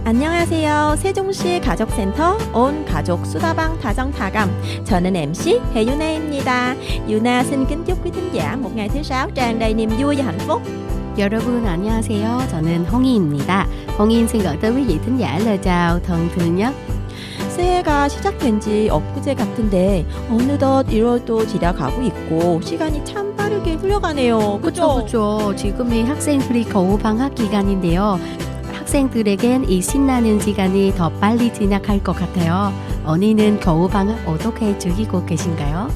안녕하세요. 세종시 가족센터 온 가족 수다방 다정다감. 저는 MC Heyuna. Yuna xin kính chúc quý thính giả một ngày thứ sáu tràn đầy niềm vui và hạnh phúc. 여러분 안녕하세요. 저는 홍희입니다. 홍희 xin gửi tới quý vị thính giả lời chào thân thương nhất. 새해가 시작된 지 엊그제 같은데 어느덧 1월도 지나가고 있고 시간이 참 빠르게 흘러가네요. 그렇죠. 지금이 학생들이 겨우 방학 기간인데요. 학생들에겐 이 신나는 시간이 더 빨리 지나갈 것 같아요. 언니는 겨우 방학 어떻게 즐기고 계신가요?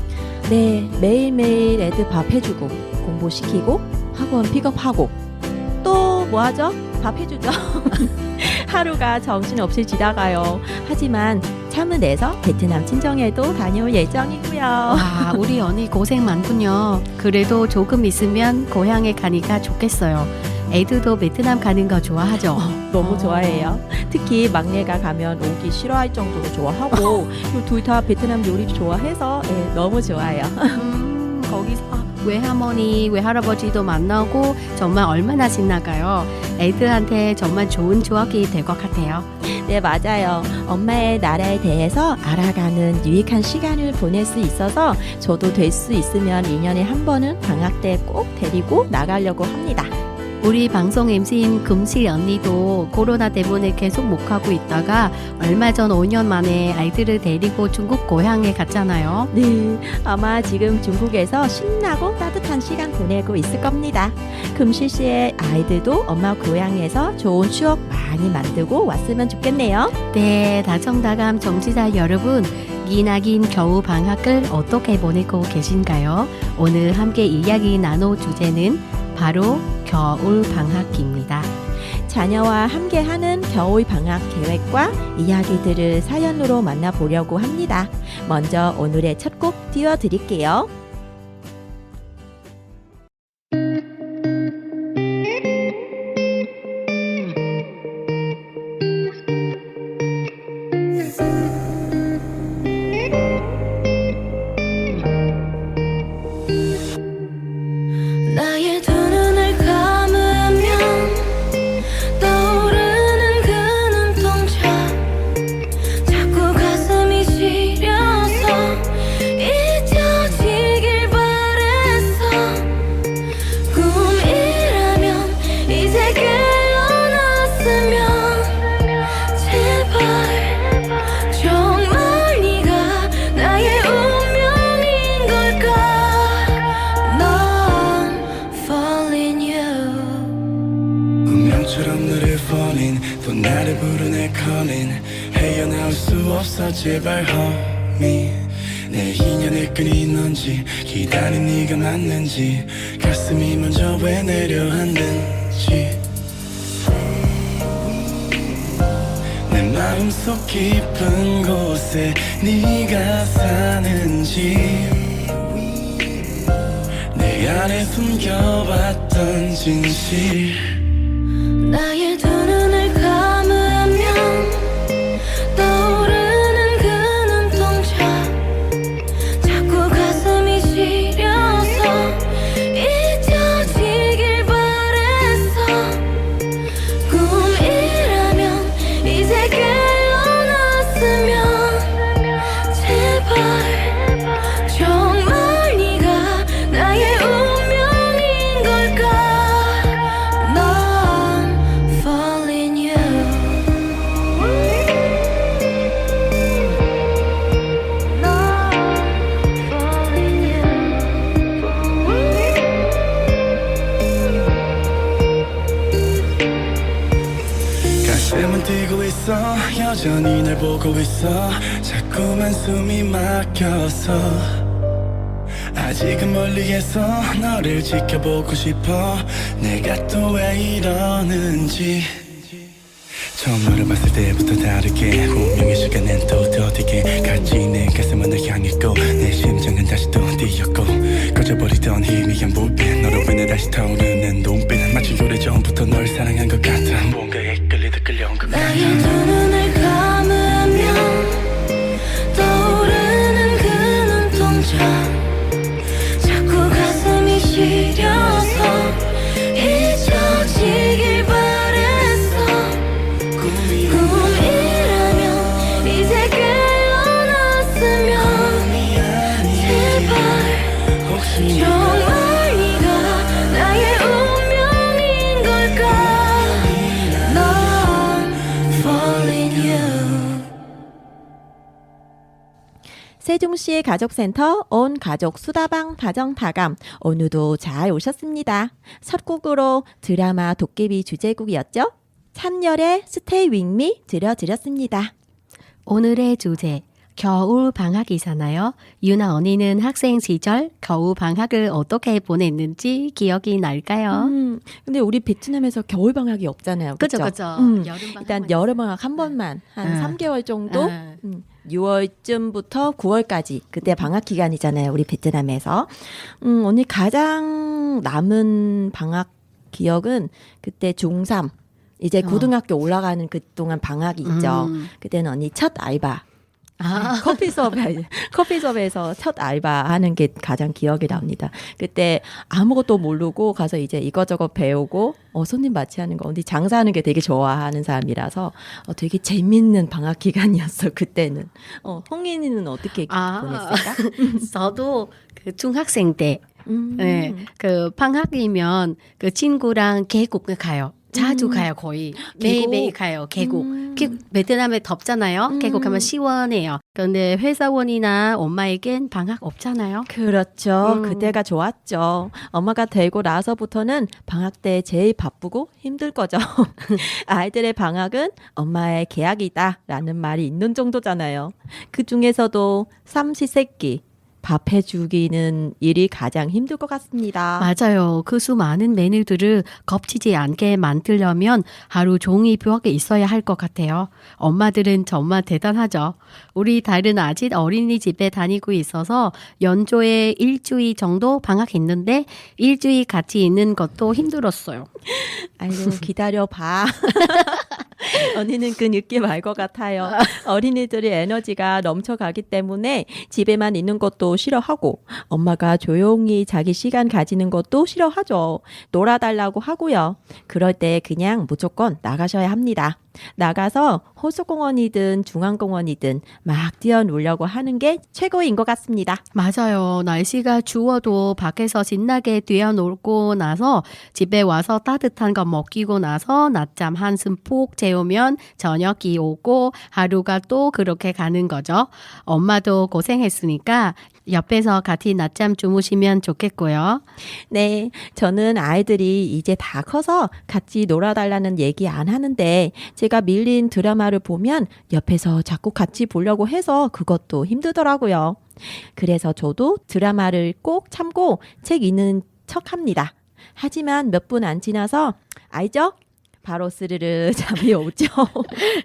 네, 매일매일 애들 밥 해주고 공부시키고 학원 픽업하고 또 뭐 하죠? 밥 해주죠. 하루가 정신없이 지나가요. 하지만 참을 내서 베트남 친정에도 다녀올 예정이고요. 와, 우리 언니 고생 많군요. 그래도 조금 있으면 고향에 가니까 좋겠어요. 애들도 베트남 가는 거 좋아하죠? 너무 좋아해요. 특히 막내가 가면 오기 싫어할 정도로 좋아하고 둘 다 베트남 요리 좋아해서 너무 좋아요. 거기서 외할머니, 외할아버지도 만나고 정말 얼마나 신나가요. 애들한테 정말 좋은 추억이 될 것 같아요. 네, 맞아요. 엄마의 나라에 대해서 알아가는 유익한 시간을 보낼 수 있어서 저도 될 수 있으면 2년에 한 번은 방학 때 꼭 데리고 나가려고 합니다. 우리 방송 MC인 금실 언니도 코로나 때문에 계속 못 가고 있다가 얼마 전 5년 만에 아이들을 데리고 중국 고향에 갔잖아요. 네, 아마 지금 중국에서 신나고 따뜻한 시간 보내고 있을 겁니다. 금실 씨의 아이들도 엄마 고향에서 좋은 추억 많이 만들고 왔으면 좋겠네요. 네, 다정다감 정치자 여러분, 기나긴 겨우 방학을 어떻게 보내고 계신가요? 오늘 함께 이야기 나눌 주제는 바로 겨울 방학입니다. 자녀와 함께하는 겨울 방학 계획과 이야기들을 사연으로 만나보려고 합니다. 먼저 오늘의 첫 곡 띄워드릴게요. 나의 두 눈을 감으면 떠오르는 그 눈동자 자꾸 가슴이 시려서 잊혀지길 바랬어. 꿈이라면 이제 깨어났으면 제발 정말 네가 나의 운명인 걸까. 운명처럼 너를 falling 또 나를 부르네 calling 헤어나올 수 없어 제발 homie 내 인연의 끈이 넌지 기다린 네가 맞는지 가슴이 먼저 왜 내려앉는지 내 마음속 깊은 곳에 네가 사는지 내 안에 숨겨왔던 진실 나의 두 눈을 감으면 떠오르는 그 눈동자 자꾸 가슴이 시려서 잊혀지길 바랬어. 꿈이라면 이제 깨어났으면 제발 정말 네가 나의 운명인 걸까. 가슴은 뛰고 있어 여전히 날 보고 있어 자꾸만 숨이 막혀서 아직은 멀리에서 너를 지켜보고 싶어 내가 또 왜 이러는지 처음 너를 봤을 때부터 다르게 운명의 시간은 또 더디게 갈지 내 가슴은 널 향했고 내 심장은 다시 또 뛰었고 꺼져버리던 희미한 불빛 너로 인해 다시 타오르는 눈빛 마치 오래전부터 널 사랑한 것 같아 뭔가에 끌리듯 끌려온 것 같아 나의 두 눈을 감으면 떠오르는 그 눈동자 자꾸 가슴이 시려서 잊혀지길 바랬어. 꿈이 세종시 가족센터 온 가족 수다방 다정다감 오늘도 잘 오셨습니다. 첫 곡으로 드라마 도깨비 주제곡이었죠. 찬열의 Stay With Me 들려드렸습니다. 오늘의 주제 겨울 방학이잖아요. 유나 언니는 학생 시절 겨울 방학을 어떻게 보냈는지 기억이 날까요? 근데 우리 베트남에서 겨울 방학이 없잖아요. 그죠, 그죠? 그죠. 여름 방학 일단 여름 방학 한 번만 한 3개월 정도 6월쯤부터 9월까지 그때 방학 기간이잖아요. 우리 베트남에서. 언니 가장 남은 방학 기억은 그때 중3 이제 고등학교 올라가는 그동안 방학이 있죠. 그때는 언니 첫 알바. 커피숍에서 첫 알바하는 게 가장 기억이 납니다. 그때 아무것도 모르고 가서 이제 이것저것 배우고 손님 맞이하는 거 언니 장사하는 게 되게 좋아하는 사람이라서 되게 재밌는 방학 기간이었어 그때는. 홍인이는 어떻게 보냈을까? 저도 그 중학생 때 네, 그 방학이면 그 친구랑 계곡을 가요. 자주 가요 거의 매일 가요 계곡. 베트남에 덥잖아요. 계곡 가면 시원해요. 그런데 회사원이나 엄마에겐 방학 없잖아요. 그렇죠. 그때가 좋았죠. 엄마가 되고 나서부터는 방학 때 제일 바쁘고 힘들 거죠. 아이들의 방학은 엄마의 계약이다라는 말이 있는 정도잖아요. 그 중에서도 삼시세끼 밥 해주기는 일이 가장 힘들 것 같습니다. 맞아요. 그 수많은 메뉴들을 겁치지 않게 만들려면 하루 종일 벽에 있어야 할 것 같아요. 엄마들은 정말 대단하죠. 우리 딸은 아직 어린이집에 다니고 있어서 연초에 일주일 정도 방학했는데 일주일 같이 있는 것도 힘들었어요. 아이고 기다려봐. 언니는 그 느낌 알 것 같아요. 어린이들이 에너지가 넘쳐가기 때문에 집에만 있는 것도 싫어하고 엄마가 조용히 자기 시간 가지는 것도 싫어하죠. 놀아달라고 하고요. 그럴 때 그냥 무조건 나가셔야 합니다. 나가서 호수공원이든 중앙공원이든 막 뛰어놀려고 하는 게 최고인 것 같습니다. 맞아요. 날씨가 추워도 밖에서 신나게 뛰어놀고 나서 집에 와서 따뜻한 거 먹이고 나서 낮잠 한숨 푹 재우면 저녁이 오고 하루가 또 그렇게 가는 거죠. 엄마도 고생했으니까 옆에서 같이 낮잠 주무시면 좋겠고요. 네, 저는 아이들이 이제 다 커서 같이 놀아달라는 얘기 안 하는데 제가 밀린 드라마를 보면 옆에서 자꾸 같이 보려고 해서 그것도 힘들더라고요. 그래서 저도 드라마를 꼭 참고 책 읽는 척합니다. 하지만 몇 분 안 지나서 알죠? 바로 스르르 잠이 오죠.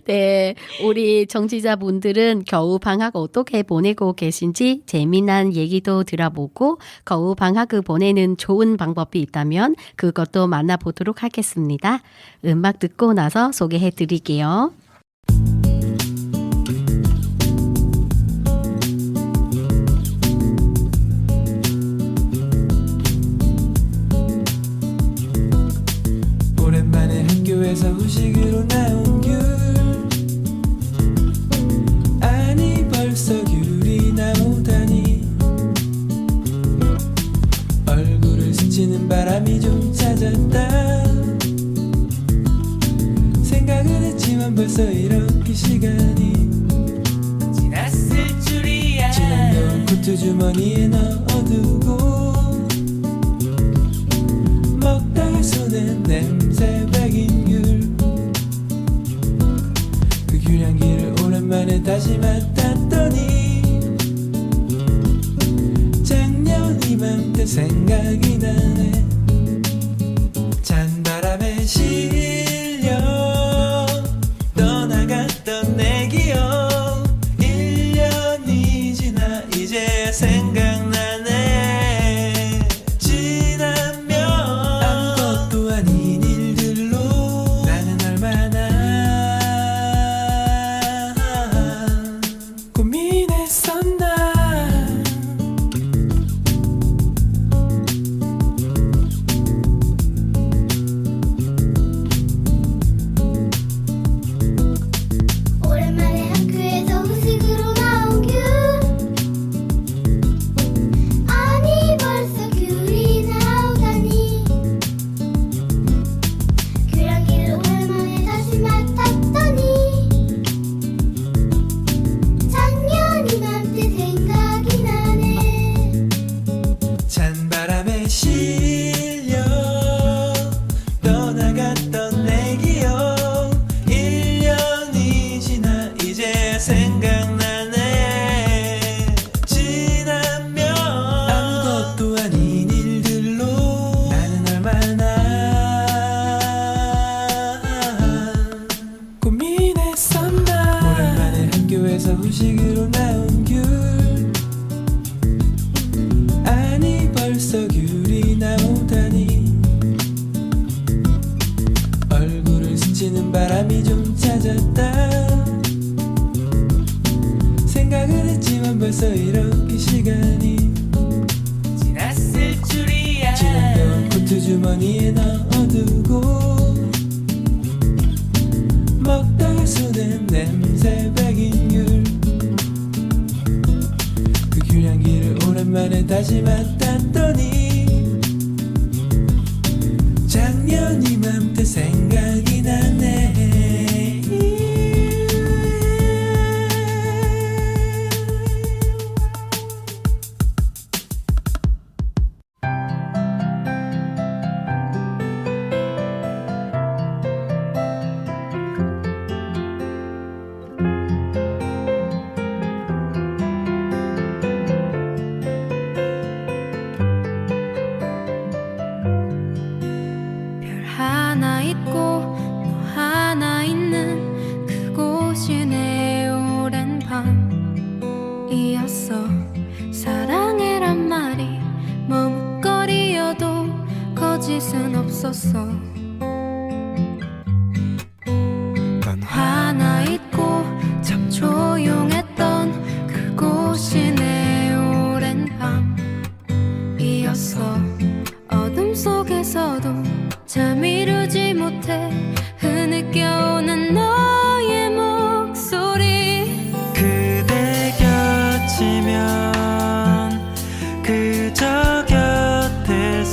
네, 우리 청취자분들은 겨울 방학 어떻게 보내고 계신지 재미난 얘기도 들어보고 겨울 방학을 보내는 좋은 방법이 있다면 그것도 만나보도록 하겠습니다. 음악 듣고 나서 소개해 드릴게요. 오랜만에 학교에서 후식으로 나온 귤 아니 벌써 귤이 나오다니 얼굴을 스치는 바람이 좀 찾았다 생각은 했지만 벌써 이렇게 시간이 지났을 줄이야 지난 겨울 코트 주머니에 넣어두고 먹다가 손에 냄새 배긴 귤 그 귤향기를 오랜만에 다시 맡았더니 작년 이맘때 생각이 나네 찬바람에 실려 떠나갔던 내 기억 1년이 지나 이제 생각나네 지나면 아무것도 아닌 일들로 나는 얼마나 고민했었나 좁아서 후식으로 나온 귤 아니 벌써 귤이 나오다니 얼굴을 스치는 바람이 좀 찾았다 생각은 했지만 벌써 이렇게 시간이 지났을 줄이야 지난 겨울 코트 주머니에 넣어두고 먹다가 손엔 냄새 배긴 귤 그 귤향기를 오랜만에 다시 맡았더니 작년 이맘때 생각이 나네 별 하나 있고 너 하나 있는 그곳이 내 오랜 밤이었어 사랑해란 말이 머뭇거리여도 거짓은 없었어 넌 하나 있고 참 조용했던 그곳이 내 오랜 밤이었어 어둠 속에서도 잠 이루지 못해 흐느껴 오는 너의 목소리 그대 곁이면 그저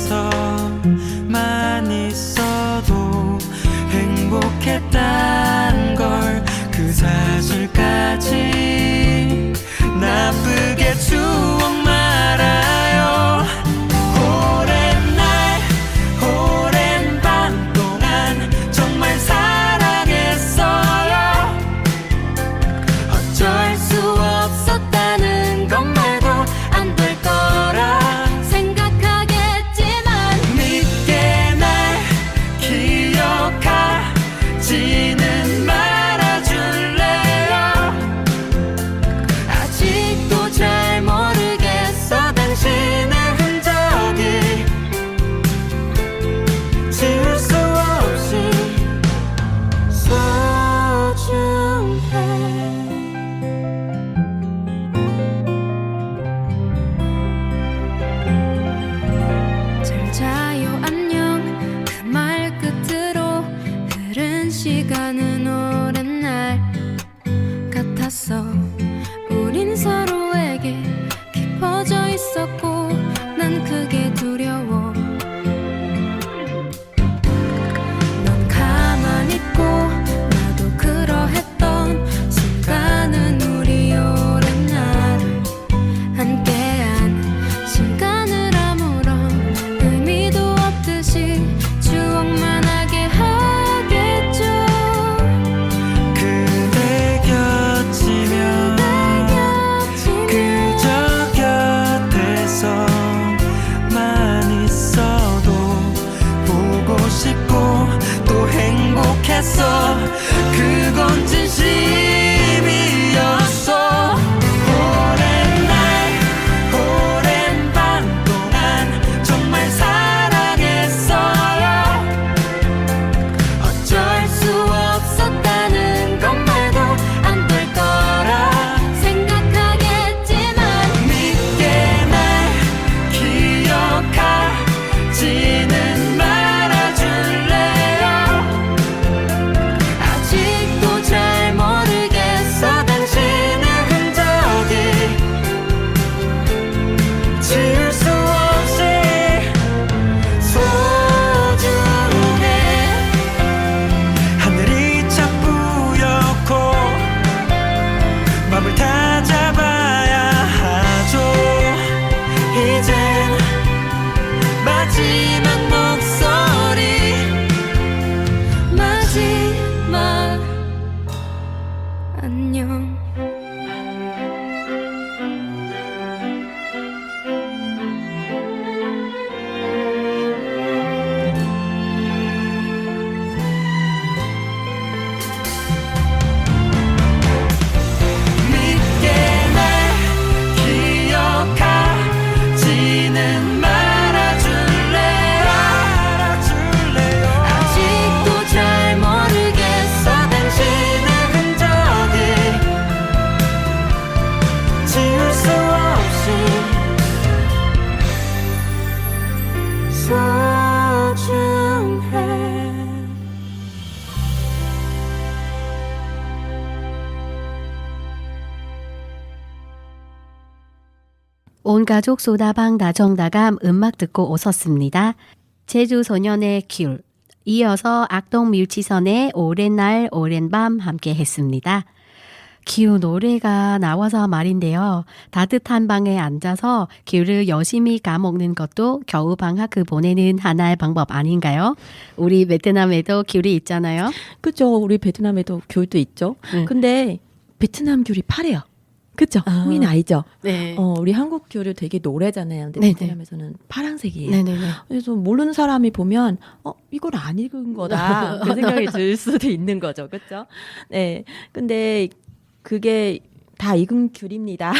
곁에서만 있어도 행복했단 걸 그 사실까지 나쁘게 추억 말아요 오랜 날 오랜 밤 동안 정말 사랑했어요 어쩔 수 없었다는 것 말고 안 될 거라 생각하겠지만 믿게 날 기억하지는 말아줄래요 아직도 잘 모르겠어 당신의 흔적이 지울 수 없이 소중해 잘 자요 안녕 그 말 끝으로 흐른 시간은 오랜 날 같았어 우린 서로에게 깊어져 있었고 난 그게 두려워 넌 가만히 있고 나도 그러했던 순간은 우리 오랜 날을 함께한 시간을 아무런 의미도 없듯이 추억만 하게 하겠죠 그대 곁이면 그저 곁에서만 있어도 보고 싶고 또 행복했어 그건 진심이었어 오랜 날 오랜 밤 동안 정말 사랑했어요 어쩔 수 없었다는 것 말고 안 될 거라 생각하겠지만 믿게 날 기억하지는 말아줄래요 아직도 잘 모르겠어 당신의 흔적이 지울 수 없이 소중해 하늘이 참 뿌옇고 맘을 다 잡아야 하죠 이젠 마지막 목소리 마지막 안녕 온 가족 소다방 다정다감 음악 듣고 오셨습니다. 제주 소년의 귤, 이어서 악동 뮤지션의 오랜 날 오랜 밤 함께 했습니다. 귤 노래가 나와서 말인데요. 따뜻한 방에 앉아서 귤을 열심히 까먹는 것도 겨우 방학 보내는 하나의 방법 아닌가요? 우리 베트남에도 귤이 있잖아요. 그죠? 우리 베트남에도 귤도 있죠. 근데 베트남 귤이 파래요. 그죠? 홍이는 알죠? 네. 우리 한국 귤이 되게 노래잖아요. 근데 네네. 베트남에서는 파란색이에요. 네네네. 그래서 모르는 사람이 보면 이걸 안 읽은 거다 그 생각이 들 수도 있는 거죠. 그렇죠? 네. 근데 그게 다 익은 귤입니다.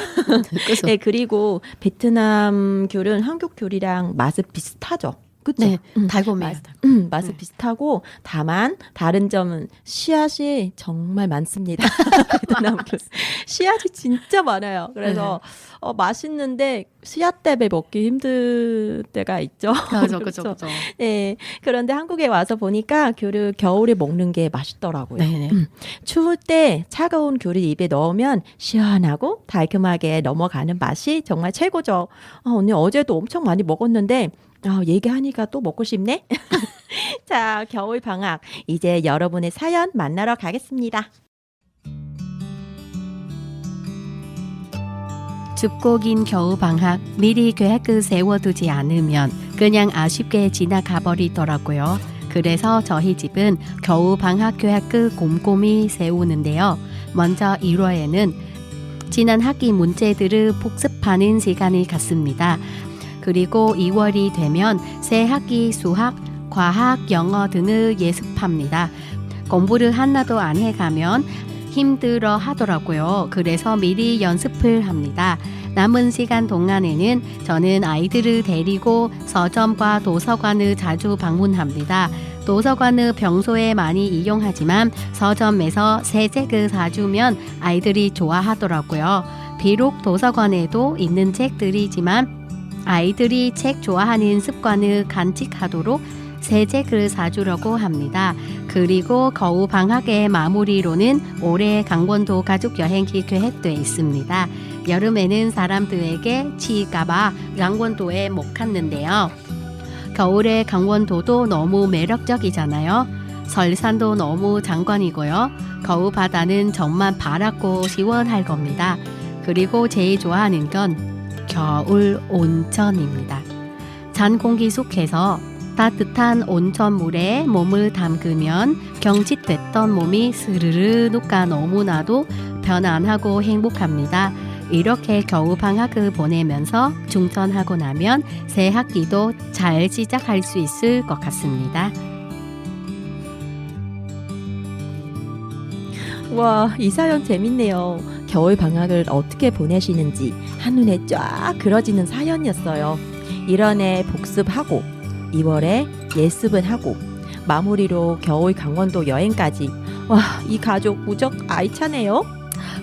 그래서 네, 그리고 베트남 귤은 한국 귤이랑 맛은 비슷하죠. 그죠? 네, 달콤해요. 맛은 비슷하고 다만 다른 점은 씨앗이 정말 많습니다. 베트남 귤 씨앗이 진짜 많아요. 그래서 맛있는데 씨앗 때문에 먹기 힘들 때가 있죠. 그렇죠. 네, 그런데 한국에 와서 보니까 귤을 겨울에 먹는 게 맛있더라고요. 네네. 추울 때 차가운 귤을 입에 넣으면 시원하고 달콤하게 넘어가는 맛이 정말 최고죠. 언니 어제도 엄청 많이 먹었는데 얘기하니까 또 먹고 싶네. 자, 겨울 방학 이제 여러분의 사연 만나러 가겠습니다. 춥고 긴 겨우 방학 미리 계획을 세워두지 않으면 그냥 아쉽게 지나가 버리더라고요. 그래서 저희 집은 겨우 방학 계획을 꼼꼼히 세우는데요. 먼저 1월에는 지난 학기 문제들을 복습하는 시간을 갖습니다. 그리고 2월이 되면 새 학기 수학, 과학, 영어 등을 예습합니다. 공부를 하나도 안 해가면 힘들어 하더라고요. 그래서 미리 연습을 합니다. 남은 시간 동안에는 저는 아이들을 데리고 서점과 도서관을 자주 방문합니다. 도서관을 평소에 많이 이용하지만 서점에서 새 책을 사주면 아이들이 좋아하더라고요. 비록 도서관에도 있는 책들이지만 아이들이 책 좋아하는 습관을 간직하도록 새 책을 사주려고 합니다. 그리고 겨우 방학의 마무리로는 올해 강원도 가족 여행이 계획돼 있습니다. 여름에는 사람들에게 치일까봐 강원도에 못 갔는데요. 겨울에 강원도도 너무 매력적이잖아요. 설산도 너무 장관이고요. 겨우 바다는 정말 파랗고 시원할 겁니다. 그리고 제일 좋아하는 건 겨울 온천입니다. 찬 공기 속에서 따뜻한 온천물에 몸을 담그면 경직됐던 몸이 스르르 녹아 너무나도 편안하고 행복합니다. 이렇게 겨우 방학을 보내면서 중천하고 나면 새 학기도 잘 시작할 수 있을 것 같습니다. 와, 이 사연 재밌네요. 겨울 방학을 어떻게 보내시는지 한눈에 쫙 그려지는 사연이었어요. 1월에 복습하고 2월에 예습은 하고 마무리로 겨울 강원도 여행까지. 와, 이 가족 무적 알차네요.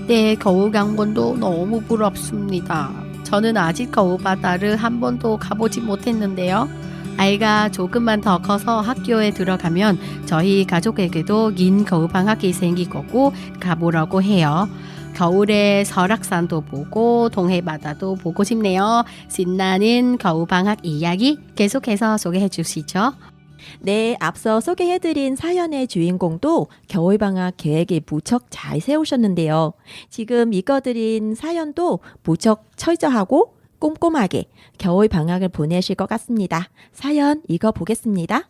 네, 겨울 강원도 너무 부럽습니다. 저는 아직 겨울 바다를 한 번도 가보지 못했는데요. 아이가 조금만 더 커서 학교에 들어가면 저희 가족에게도 긴 겨울 방학이 생길 거고 가보라고 해요. 겨울에 설악산도 보고 동해바다도 보고 싶네요. 신나는 겨울 방학 이야기 계속해서 소개해 주시죠. 네, 앞서 소개해드린 사연의 주인공도 겨울방학 계획이 무척 잘 세우셨는데요. 지금 읽어드린 사연도 무척 철저하고 꼼꼼하게 겨울방학을 보내실 것 같습니다. 사연 읽어보겠습니다.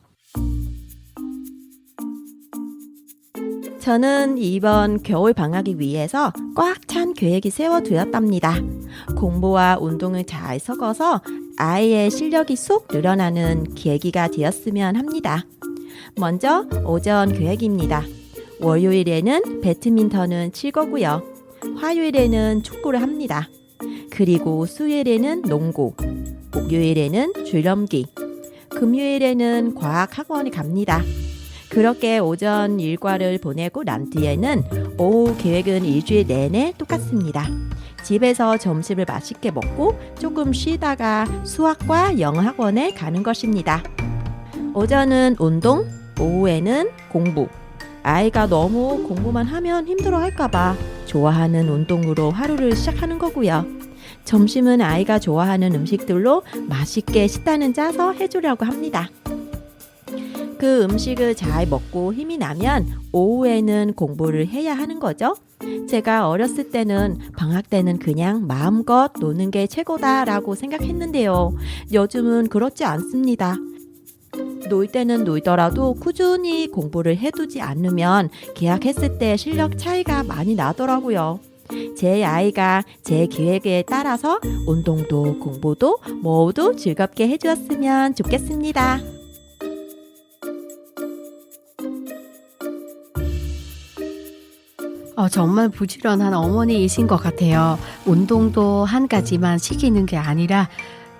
저는 이번 겨울 방학을 위해서 꽉 찬 계획이 세워두었답니다. 공부와 운동을 잘 섞어서 아이의 실력이 쑥 늘어나는 계기가 되었으면 합니다. 먼저 오전 계획입니다. 월요일에는 배드민턴을 칠 거고요. 화요일에는 축구를 합니다. 그리고 수요일에는 농구, 목요일에는 줄넘기, 금요일에는 과학학원에 갑니다. 그렇게 오전 일과를 보내고 난 뒤에는 오후 계획은 일주일 내내 똑같습니다. 집에서 점심을 맛있게 먹고 조금 쉬다가 수학과 영어 학원에 가는 것입니다. 오전은 운동, 오후에는 공부. 아이가 너무 공부만 하면 힘들어 할까봐 좋아하는 운동으로 하루를 시작하는 거고요. 점심은 아이가 좋아하는 음식들로 맛있게 식단은 짜서 해주려고 합니다. 그 음식을 잘 먹고 힘이 나면 오후에는 공부를 해야 하는 거죠. 제가 어렸을 때는 방학 때는 그냥 마음껏 노는 게 최고다라고 생각했는데요. 요즘은 그렇지 않습니다. 놀 때는 놀더라도 꾸준히 공부를 해두지 않으면 개학했을 때 실력 차이가 많이 나더라고요. 제 아이가 제 계획에 따라서 운동도 공부도 모두 즐겁게 해주었으면 좋겠습니다. 정말 부지런한 어머니이신 것 같아요. 운동도 한 가지만 시키는 게 아니라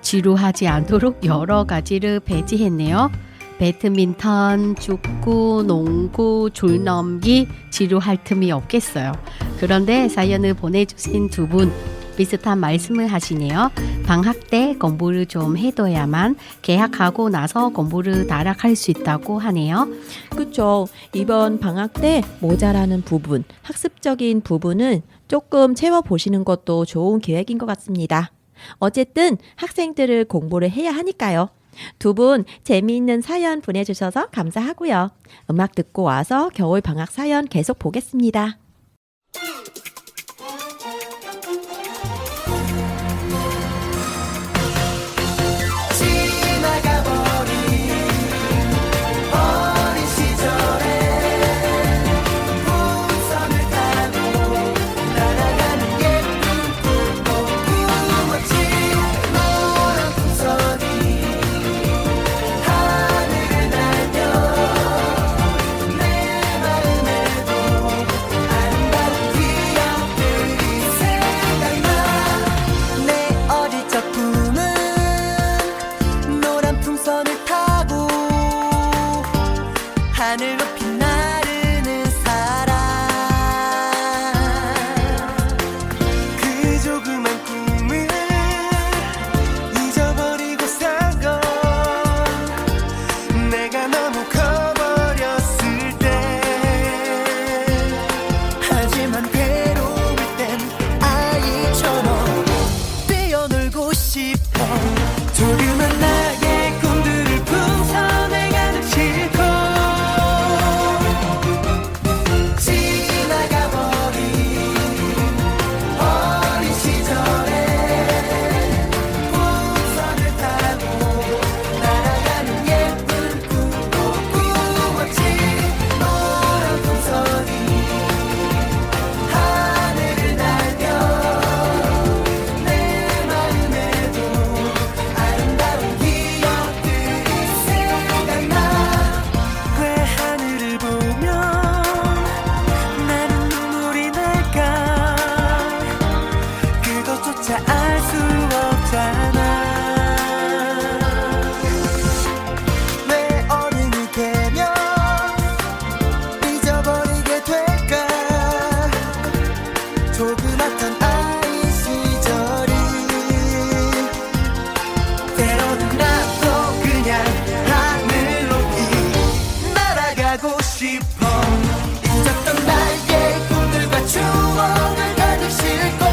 지루하지 않도록 여러 가지를 배치했네요. 배드민턴, 축구, 농구, 줄넘기 지루할 틈이 없겠어요. 그런데 사연을 보내주신 두 분 비슷한 말씀을 하시네요. 방학 때 공부를 좀 해둬야만 개학하고 나서 공부를 나락할 수 있다고 하네요. 그렇죠. 이번 방학 때 모자라는 부분, 학습적인 부분은 조금 채워보시는 것도 좋은 계획인 것 같습니다. 어쨌든 학생들을 공부를 해야 하니까요. 두 분 재미있는 사연 보내주셔서 감사하고요. 음악 듣고 와서 겨울 방학 사연 계속 보겠습니다. 하늘 높이 나르는 사랑 그 조그만 꿈을 잊어버리고 산 건 내가 너무 커버렸을 때 하지만 괴로울 땐 아이처럼 뛰어놀고 싶어 조그만 나의 꿈들을 풍선에 가득 싣고 알 수 없잖아 내 어른이 되면 잊어버리게 될까 조그맣던 아이 시절이 때로는 나도 그냥 하늘 높이 날아가고 싶어 잊었던 나의 꿈들과 추억을 가득 싣고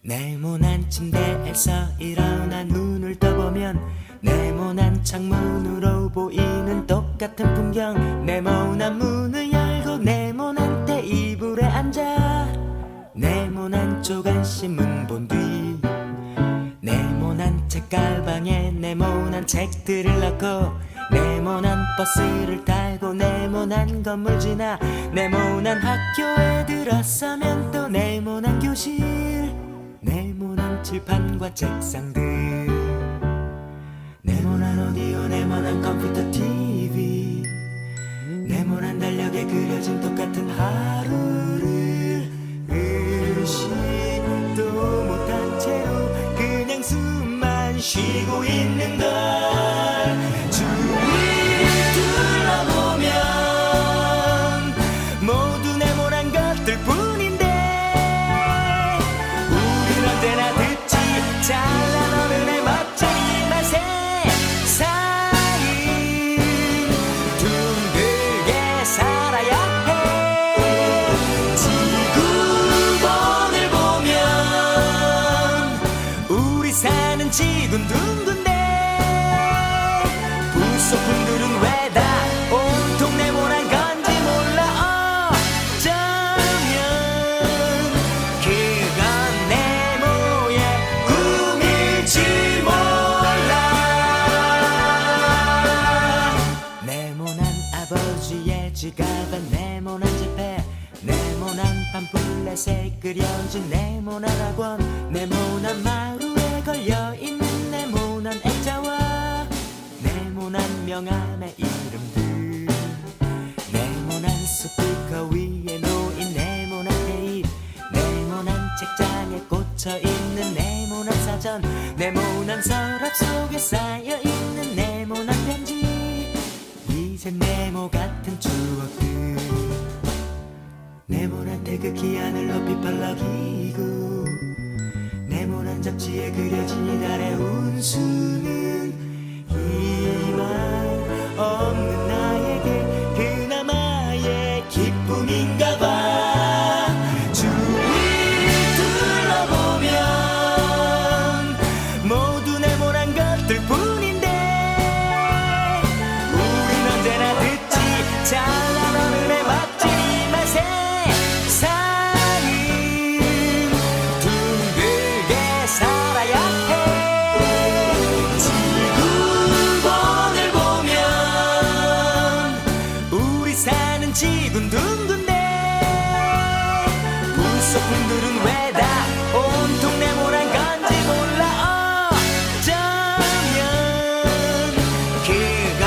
네모난 침대에서 일어나 눈을 떠보면 네모난 창문으로 보이는 똑같은 풍경. 네모난 문을 열고 네모난 테이블에 앉아 네모난 조간신문 본 뒤 네모난 책가방에 네모난 책들을 넣고 네모난 버스를 타고 네모난 건물 지나 네모난 학교에 들어서면 또 네모난 교실. 네모난 칠판과 책상들 네모난 오디오 네모난 컴퓨터 TV 네모난 달력에 그려진 똑같은 하루를 의식도 못한 채로 그냥 숨만 쉬고 있는 걸. 주위를 둘러보면 모두 네모난 것들 뿐인데 우린 언제나 듣지 잘난 어른의 멋진 이 맛에 세상은 둥글게 살아야 해. 지구본을 보면 우리 사는 지구는 둥근데 부속품들은 왜 다 온통 네모난 건지 몰라. 어쩌면 그건 네모의 꿈일지 몰라. 네모난 아버지의 지갑에 네모난 지폐 네모난 팜플렛에 그려진 네모난 학원 네모난 마루에 걸려있는 네모난 액자와 네모난 명함의 이름들 네모난 스피커 위에 놓인 네모난 테이프 네모난 책장에 꽂혀있는 네모난 사전 네모난 서랍 속에 쌓여있는 네모난 편지. 이제 네모 같은 추억들 네모난 태극기 하늘 높이 펄럭이고 네모난 잡지에 그려진 이달의 운수는 희망 없는 나에게 그나마의 기쁨인가 봐. 주위를 둘러보면 모두 네모난 것들 뿐인데 우린 언제나 듣지 잘난 어른의 멋진 이 맛에 세상은 둥글게 살아야 해. 지구본을 보면 우리 사는 지구는 둥근데 부속품들은 왜 다 온통 네모난 건지 몰라. 어쩌면 그건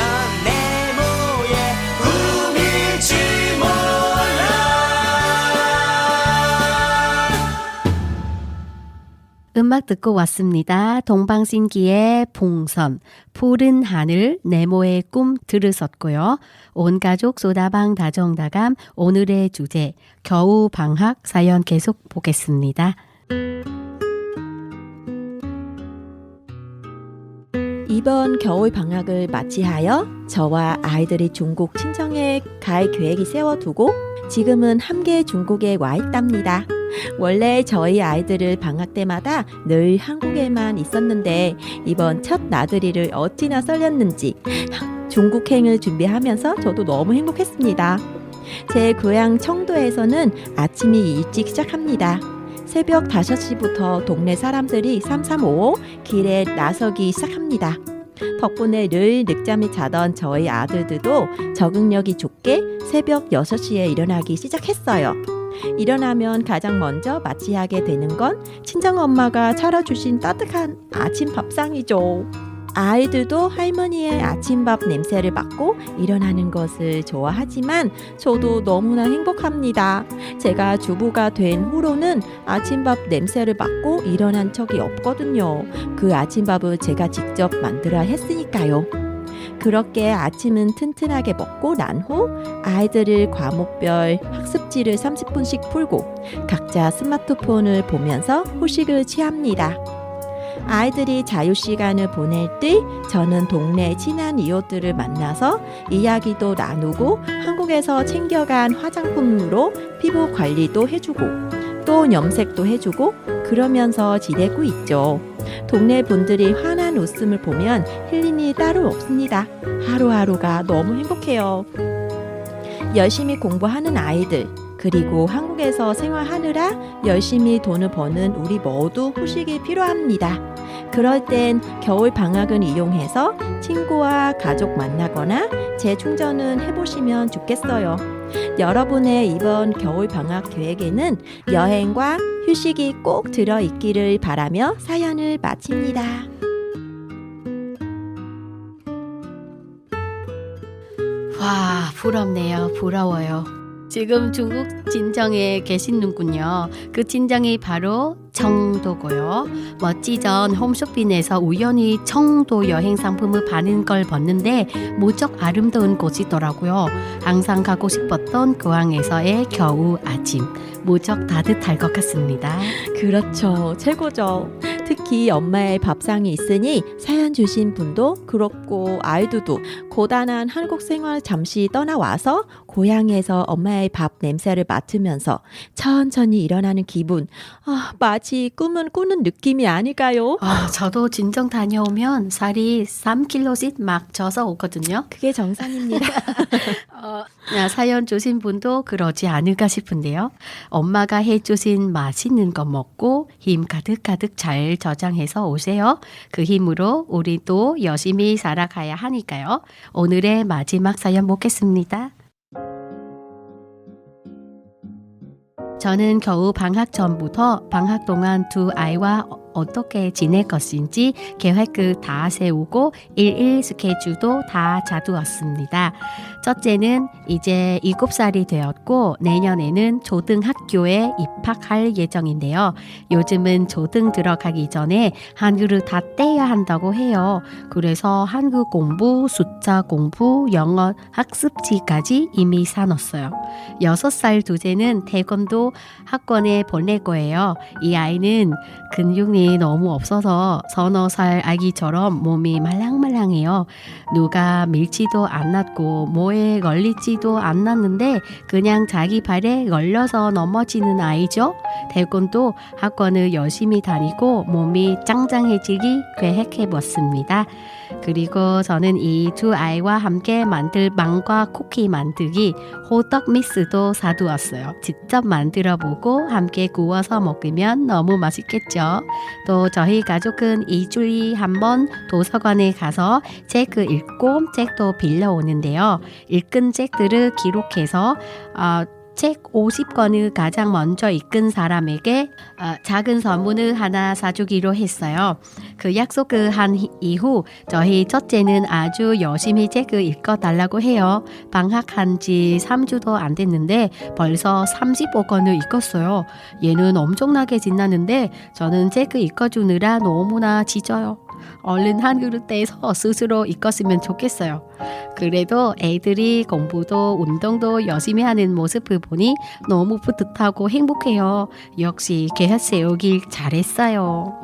네모의 꿈일지 몰라. 음악 듣고 왔습니다. 동방신기의 봉선, 푸른 하늘, 네모의 꿈 들으셨고요. 온 가족 소다방 다정다감 오늘의 주제 겨우 방학 사연 계속 보겠습니다. 이번 겨울 방학을 맞이하여 저와 아이들이 중국 친정에 갈 계획이 세워두고 지금은 함께 중국에 와 있답니다. 원래 저희 아이들을 방학 때마다 늘 한국에만 있었는데 이번 첫 나들이를 어찌나 설렜는지 중국행을 준비하면서 저도 너무 행복했습니다. 제 고향 청도에서는 아침이 일찍 시작합니다. 새벽 5시부터 동네 사람들이 335 길에 나서기 시작합니다. 덕분에 늘 늦잠이 자던 저희 아들들도 적응력이 좋게 새벽 6시에 일어나기 시작했어요. 일어나면 가장 먼저 맞이하게 되는 건 친정엄마가 차려주신 따뜻한 아침 밥상이죠. 아이들도 할머니의 아침밥 냄새를 맡고 일어나는 것을 좋아하지만 저도 너무나 행복합니다. 제가 주부가 된 후로는 아침밥 냄새를 맡고 일어난 적이 없거든요. 그 아침밥을 제가 직접 만들어야 했으니까요. 그렇게 아침은 튼튼하게 먹고 난 후 아이들을 과목별 학습지를 30분씩 풀고 각자 스마트폰을 보면서 후식을 취합니다. 아이들이 자유시간을 보낼 때 저는 동네 친한 이웃들을 만나서 이야기도 나누고 한국에서 챙겨간 화장품으로 피부 관리도 해주고 또 염색도 해주고 그러면서 지내고 있죠. 동네 분들이 환한 웃음을 보면 힐링이 따로 없습니다. 하루하루가 너무 행복해요. 열심히 공부하는 아이들, 그리고 한국에서 생활하느라 열심히 돈을 버는 우리 모두 휴식이 필요합니다. 그럴 땐 겨울 방학을 이용해서 친구와 가족 만나거나 재충전은 해보시면 좋겠어요. 여러분의 이번 겨울 방학 계획에는 여행과 휴식이 꼭 들어있기를 바라며 사연을 마칩니다. 와, 부럽네요. 부러워요. 지금 중국 진정에 계시는군요. 그 진정이 바로 청도고요. 며칠 전 홈쇼핑에서 우연히 청도 여행 상품을 파는 걸 봤는데 무척 아름다운 곳이더라고요. 항상 가고 싶었던 고향에서의 겨울 아침. 무척 따뜻할 것 같습니다. 그렇죠. 최고죠. 특히 엄마의 밥상이 있으니 사연 주신 분도 그렇고 아이들도 고단한 한국 생활 잠시 떠나와서 고향에서 엄마의 밥 냄새를 맡으면서 천천히 일어나는 기분. 마치 꿈은 꾸는 느낌이 아닐까요? 저도 진정 다녀오면 살이 3kg씩 막 쪄서 오거든요. 그게 정상입니다. 사연 주신 분도 그러지 않을까 싶은데요. 엄마가 해주신 맛있는 거 먹고 힘 가득가득 잘 저장해서 오세요. 그 힘으로 우리도 열심히 살아가야 하니까요. 오늘의 마지막 사연 보겠습니다. 저는 겨우 방학 전부터 방학 동안 두 아이와 어떻게 지낼 것인지 계획을 다 세우고 일일 스케줄도 다 짜두었습니다. 첫째는 이제 7살이 되었고 내년에는 초등학교에 입학할 예정인데요. 요즘은 초등 들어가기 전에 한글을 다 떼야 한다고 해요. 그래서 한글 공부, 숫자 공부, 영어 학습지까지 이미 사놨어요. 6살 둘째는 태권도 학원에 보낼 거예요. 이 아이는 근육이 너무 없어서 서너 살 아기처럼 몸이 말랑말랑해요. 누가 밀지도 않았고 뭐에 걸리지도 않았는데 그냥 자기 발에 걸려서 넘어지는 아이죠. 태권도 학원을 열심히 다니고 몸이 짱짱해지기 계획해봤습니다. 그리고 저는 이 두 아이와 함께 만들 빵과 쿠키 만들기 호떡 믹스도 사두었어요. 직접 만들어보고 함께 구워서 먹으면 너무 맛있겠죠. 또 저희 가족은 2주일에 한 번 도서관에 가서 책을 읽고 책도 빌려오는데요. 읽은 책들을 기록해서 책 50권을 가장 먼저 읽은 사람에게 작은 선물을 하나 사주기로 했어요. 그 약속을 한 이후 저희 첫째는 아주 열심히 책을 읽어달라고 해요. 방학한 지 3주도 안 됐는데 벌써 35권을 읽었어요. 얘는 엄청나게 신나는데 저는 책을 읽어주느라 너무나 지쳐요. 얼른 한글을 떼서 스스로 읽었으면 좋겠어요. 그래도 애들이 공부도 운동도 열심히 하는 모습을 보니 너무 뿌듯하고 행복해요. 역시 계획 세우길 잘했어요.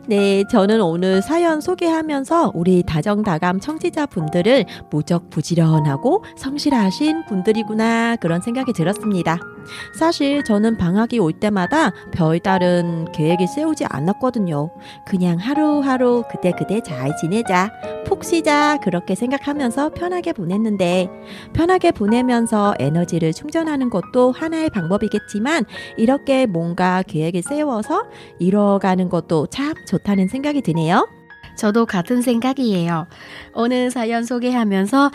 네, 저는 오늘 사연 소개하면서 우리 다정다감 청취자분들을 무척 부지런하고 성실하신 분들이구나 그런 생각이 들었습니다. 사실 저는 방학이 올 때마다 별다른 계획을 세우지 않았거든요. 그냥 하루하루 그때그때 잘 지내자, 푹 쉬자 그렇게 생각하면서 편하게 보냈는데 편하게 보내면서 에너지를 충전하는 것도 하나의 방법이겠지만 이렇게 뭔가 계획을 세워서 이뤄가는 것도 참 좋다는 생각이 드네요. 저도 같은 생각이에요. 오늘 사연 소개하면서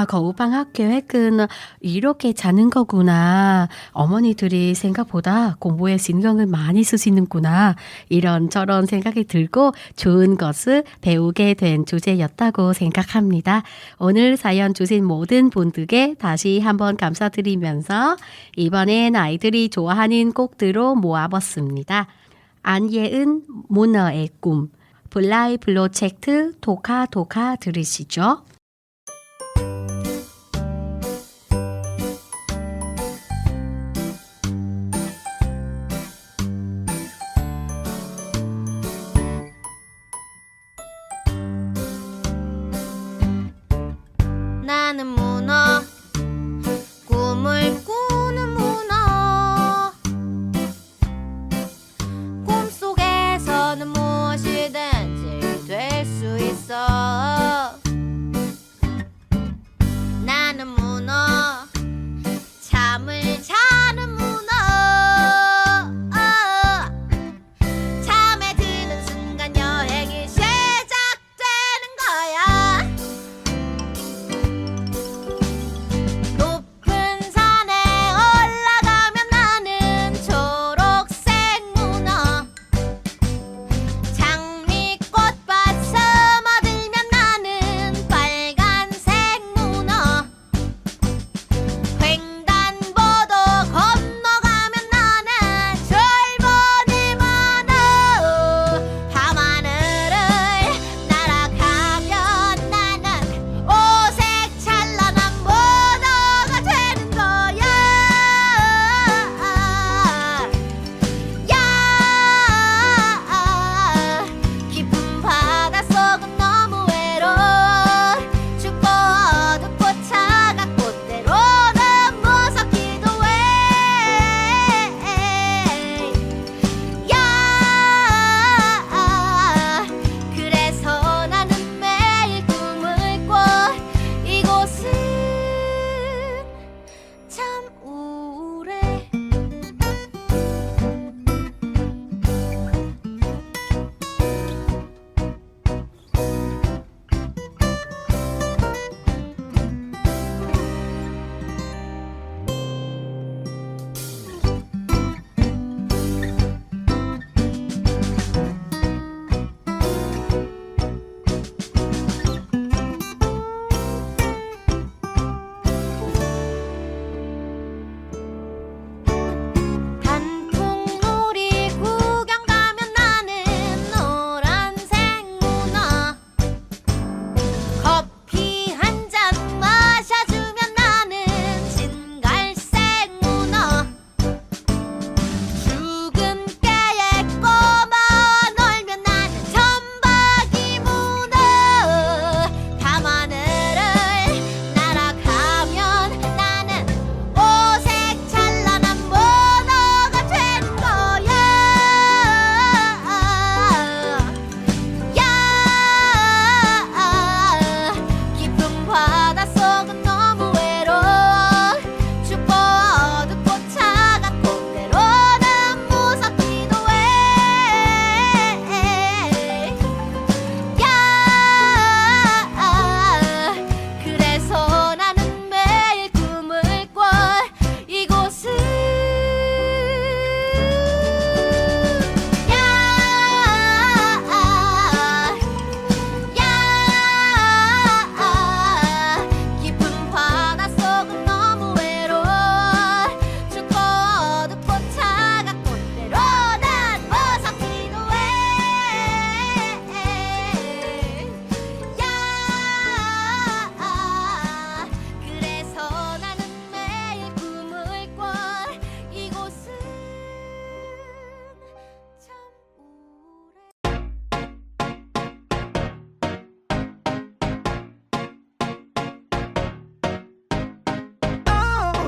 겨울방학 계획은 이렇게 짜는 거구나. 어머니들이 생각보다 공부에 신경을 많이 쓰시는구나. 이런저런 생각이 들고 좋은 것을 배우게 된 주제였다고 생각합니다. 오늘 사연 주신 모든 분들께 다시 한번 감사드리면서 이번엔 아이들이 좋아하는 곡들로 모아봤습니다. 안예은 모너의 꿈, 블라이 프로젝트 도카 들으시죠. 나는 문어 꿈을 꾸는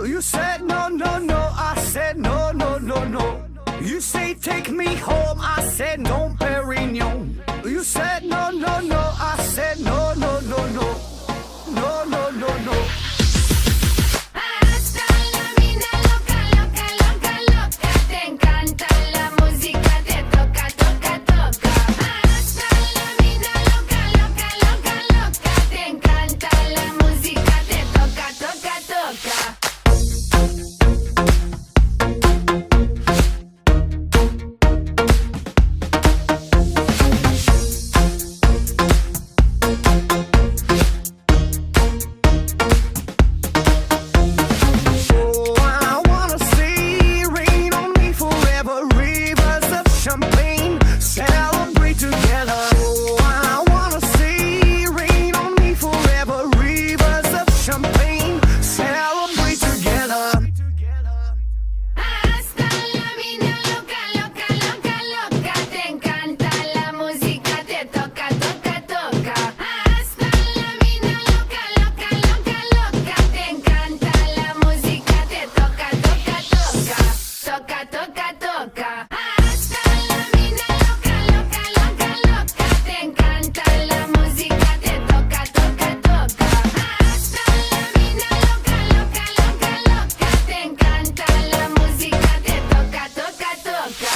You said no, no, no. I said no, no, no, no. You say take me home. I said no, Perignon. You said no, no, no. I said no, no, no, no. No, no, no, no. Hasta la vida loca, loca, loca, loca. Te encanta la música, te toca, toca, toca. Hasta la vida loca, loca, loca, loca. Te encanta la música, te toca, toca, toca. Oh, I wanna see rain on me forever. Rivers of champagne, celebrate together. Oh, I wanna see rain on me forever. Rivers of champagne, celebrate together. Hasta la vida loca, loca, loca, loca. Te encanta la música, te toca, toca, toca. Hasta la vida loca, loca, loca, loca. Te encanta la música, te toca, toca, toca. Toca, toca, toca. Hasta la vida loca, loca, loca, loca. Te encanta la música, te toca, toca, toca. Hasta la vida loca, loca, loca, loca. Te encanta la música, te toca, toca, toca.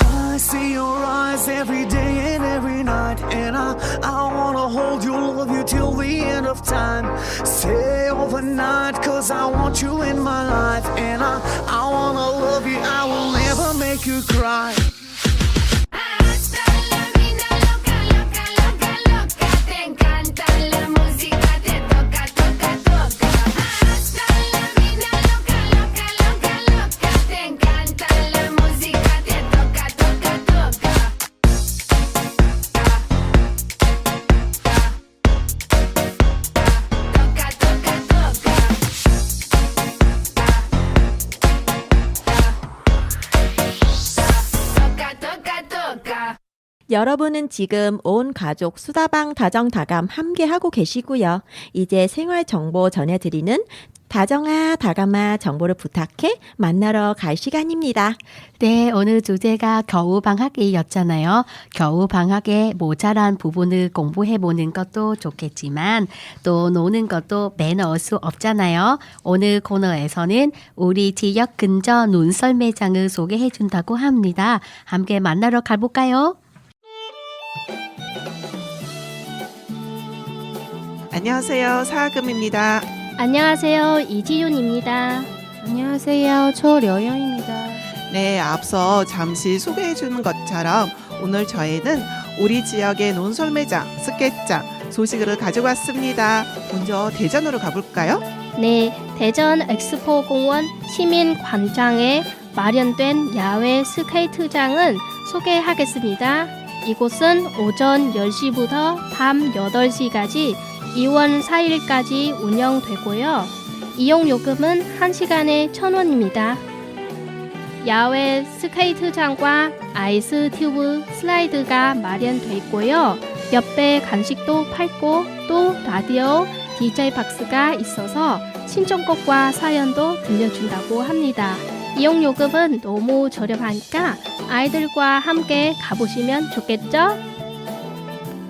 I see your eyes every day and every night, and I wanna hold you, love you till the end of time. Stay overnight, cause I want you in my life, and I wanna love you, I will never make you cry. Hasta la vida loca, loca, loca, loca. Te encanta la música, te toca, toca, toca. Hasta la vida loca, loca, loca, loca. Te encanta la música, te toca, toca, toca. Toca, toca, toca. Toca, toca, toca. 여러분은 지금 온 가족 수다방 다정다감 함께 하고 계시고요. 이제 생활 정보 전해드리는 다정아 다감아 정보를 부탁해 만나러 갈 시간입니다. 네, 오늘 주제가 겨울방학이었잖아요. 겨울방학에 모자란 부분을 공부해보는 것도 좋겠지만 또 노는 것도 빼놓을 수 없잖아요. 오늘 코너에서는 우리 지역 근처 눈썰 매장을 소개해준다고 합니다. 함께 만나러 가볼까요? 안녕하세요. 사금입니다. 안녕하세요. 이지윤입니다. 안녕하세요. 초려영입니다. 네, 앞서 잠시 소개해 주는 것처럼 오늘 저희는 우리 지역의 논설매장, 스케장 소식을 가지고 왔습니다. 먼저 대전으로 가볼까요? 네, 대전 엑스포 공원 시민광장에 마련된 야외 스케이트장은 소개하겠습니다. 이곳은 오전 10시부터 밤 8시까지 2월 4일까지 운영되고요. 이용 요금은 1시간에 1,000원입니다. 야외 스케이트장과 아이스 튜브 슬라이드가 마련돼 있고요. 옆에 간식도 팔고 또 라디오, DJ 박스가 있어서 신청곡과 사연도 들려준다고 합니다. 이용 요금은 너무 저렴하니까 아이들과 함께 가보시면 좋겠죠?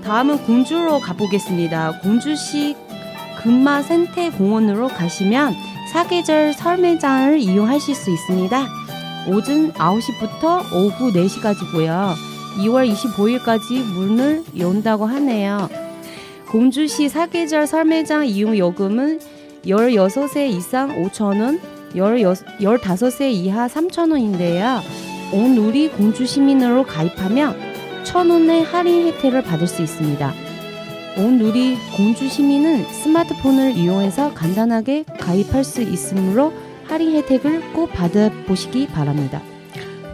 다음은 공주로 가보겠습니다. 공주시 금마 생태공원으로 가시면 사계절 설매장을 이용하실 수 있습니다. 오전 9시부터 오후 4시까지고요. 2월 25일까지 문을 연다고 하네요. 공주시 사계절 설매장 이용 요금은 16세 이상 5,000원, 15세 이하 3,000원인데요. 온 우리 공주 시민으로 가입하면 1,000원의 할인 혜택을 받을 수 있습니다. 온 우리 공주 시민은 스마트폰을 이용해서 간단하게 가입할 수 있으므로 할인 혜택을 꼭 받아보시기 바랍니다.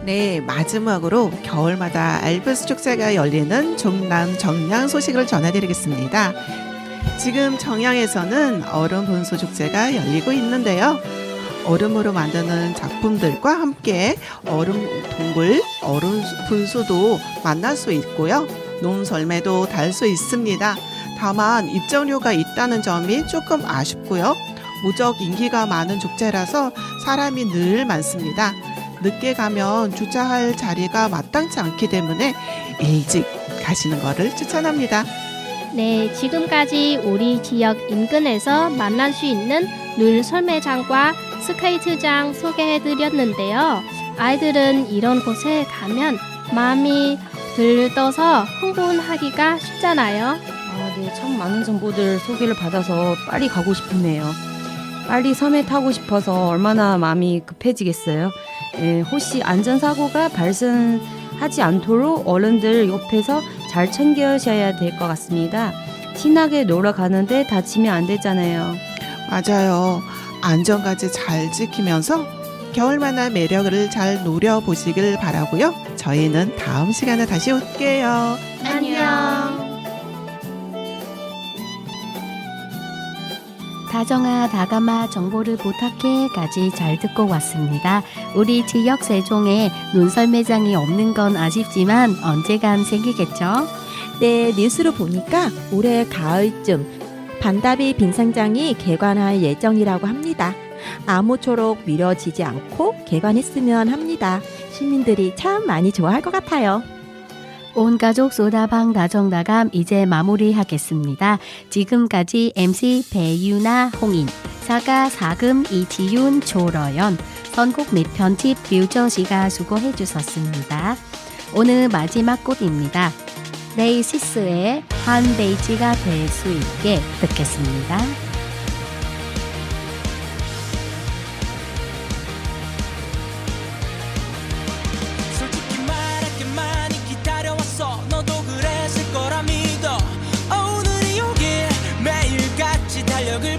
네, 마지막으로 겨울마다 알프스 축제가 열리는 종남 정양 소식을 전해드리겠습니다. 지금 정양에서는 얼음 분수 축제가 열리고 있는데요. 얼음으로 만드는 작품들과 함께 얼음 동굴, 얼음 분수도 만날 수 있고요. 논설매도 달 수 있습니다. 다만 입장료가 있다는 점이 조금 아쉽고요. 무척 인기가 많은 축제라서 사람이 늘 많습니다. 늦게 가면 주차할 자리가 마땅치 않기 때문에 일찍 가시는 것을 추천합니다. 네, 지금까지 우리 지역 인근에서 만날 수 있는 눈설매장과 스케이트장 소개해드렸는데요. 아이들은 이런 곳에 가면 마음이 들떠서 흥분하기가 쉽잖아요. 네, 참 많은 정보들 소개를 받아서 빨리 가고 싶네요. 빨리 섬에 타고 싶어서 얼마나 마음이 급해지겠어요. 혹시 안전사고가 발생하지 않도록 어른들 옆에서 잘 챙겨셔야 될 것 같습니다. 신나게 놀러 가는데 다치면 안 되잖아요. 맞아요. 안전까지 잘 지키면서 겨울만한 매력을 잘 누려보시길 바라고요. 저희는 다음 시간에 다시 올게요. 안녕. 다정아 다가마 정보를 부탁해까지 잘 듣고 왔습니다. 우리 지역 세종에 눈설매장이 없는 건 아쉽지만 언젠간 생기겠죠? 네, 뉴스로 보니까 올해 가을쯤 반다비 빙상장이 개관할 예정이라고 합니다. 아무쪼록 미뤄지지 않고 개관했으면 합니다. 시민들이 참 많이 좋아할 것 같아요. 온 가족 소다방 다정다감 이제 마무리하겠습니다. 지금까지 MC 배유나 홍인, 사가 사금 이지윤 조러연, 선곡 및 편집 류정씨가 수고해 주셨습니다. 오늘 마지막 곡입니다. 레이시스의 한 베이지가 될 수 있게 듣겠습니다. 솔직히 말할게 많이 기다려왔어. 너도 그랬을 거라 믿어. 오늘이 오길 매일같이 달력을